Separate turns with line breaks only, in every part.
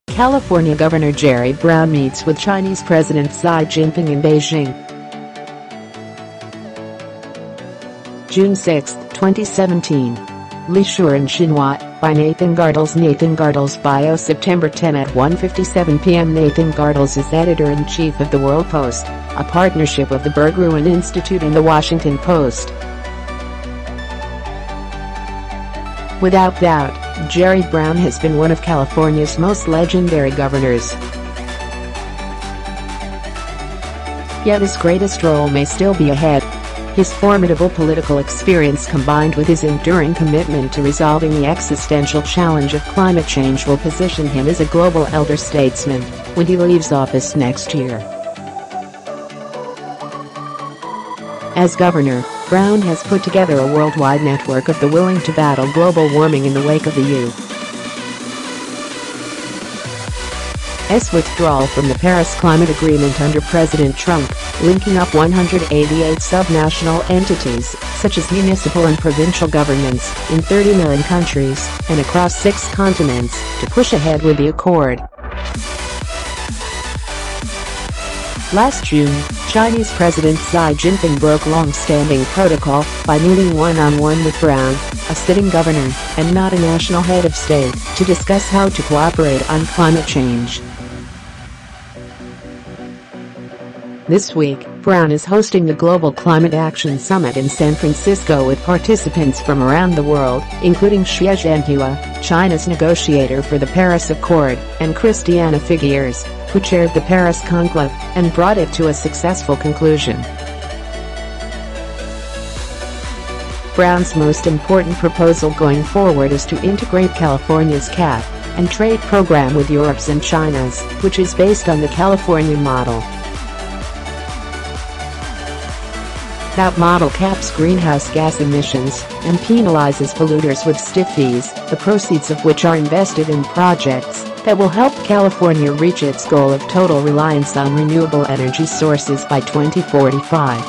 California Governor Jerry Brown meets with Chinese President Xi Jinping in Beijing. June 6, 2017. Xueren Xinhua, by Nathan Gardels. Nathan Gardels bio. September 10 at 1:57 p.m. Nathan Gardels is editor-in-chief of the WorldPost, a partnership of the Berggruen Institute and the Washington Post. Without doubt, Jerry Brown has been one of California's most legendary governors. Yet his greatest role may still be ahead. His formidable political experience combined with his enduring commitment to resolving the existential challenge of climate change will position him as a global elder statesman when he leaves office next year. As governor, Brown has put together a worldwide network of the willing to battle global warming in the wake of the U.S. withdrawal from the Paris Climate Agreement under President Trump, linking up 188 subnational entities, such as municipal and provincial governments, in 39 countries and across 6 continents, to push ahead with the accord. Last June, Chinese President Xi Jinping broke long-standing protocol by meeting one-on-one with Brown, a sitting governor and not a national head of state, to discuss how to cooperate on climate change. This week, Brown is hosting the Global Climate Action Summit in San Francisco with participants from around the world, including Xie Zhenhua, China's negotiator for the Paris Accord, and Christiana Figueres, who chaired the Paris conclave and brought it to a successful conclusion. Brown's most important proposal going forward is to integrate California's cap and trade program with Europe's and China's, which is based on the California model. That model caps greenhouse gas emissions and penalizes polluters with stiff fees, the proceeds of which are invested in projects that will help California reach its goal of total reliance on renewable energy sources by 2045.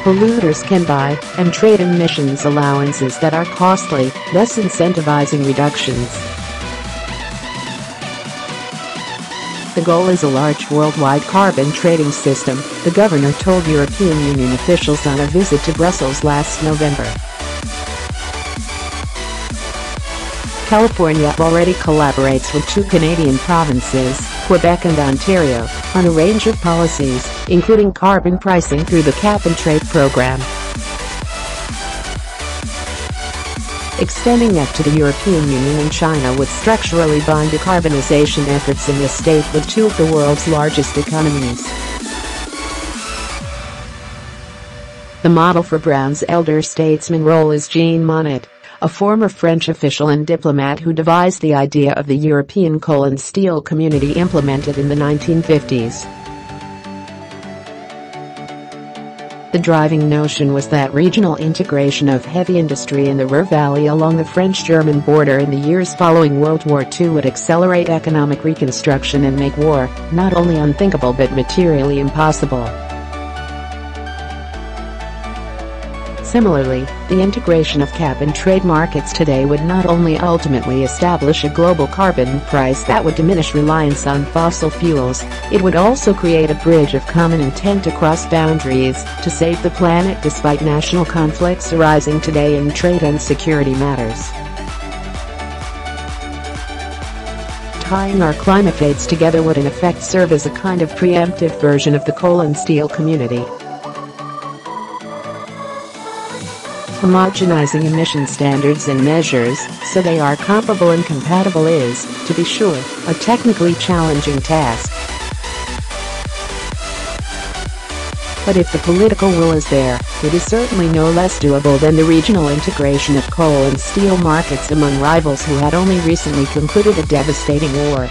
Polluters can buy and trade emissions allowances that are costly, thus incentivizing reductions. The goal is a large worldwide carbon trading system, the governor told European Union officials on a visit to Brussels last November. California already collaborates with 2 Canadian provinces, Quebec and Ontario, on a range of policies, including carbon pricing through the cap-and-trade program. Extending that to the European Union and China would structurally bind decarbonization efforts in the state with 2 of the world's largest economies. The model for Brown's elder statesman role is Jean Monnet, a former French official and diplomat who devised the idea of the European coal and steel community implemented in the 1950s. The driving notion was that regional integration of heavy industry in the Ruhr Valley along the French-German border in the years following World War II would accelerate economic reconstruction and make war not only unthinkable but materially impossible. Similarly, the integration of cap-and-trade markets today would not only ultimately establish a global carbon price that would diminish reliance on fossil fuels, it would also create a bridge of common intent across boundaries to save the planet despite national conflicts arising today in trade and security matters. Tying our climate fates together would in effect serve as a kind of preemptive version of the coal and steel community. Homogenizing emission standards and measures so they are comparable and compatible is, to be sure, a technically challenging task. But if the political will is there, it is certainly no less doable than the regional integration of coal and steel markets among rivals who had only recently concluded a devastating war.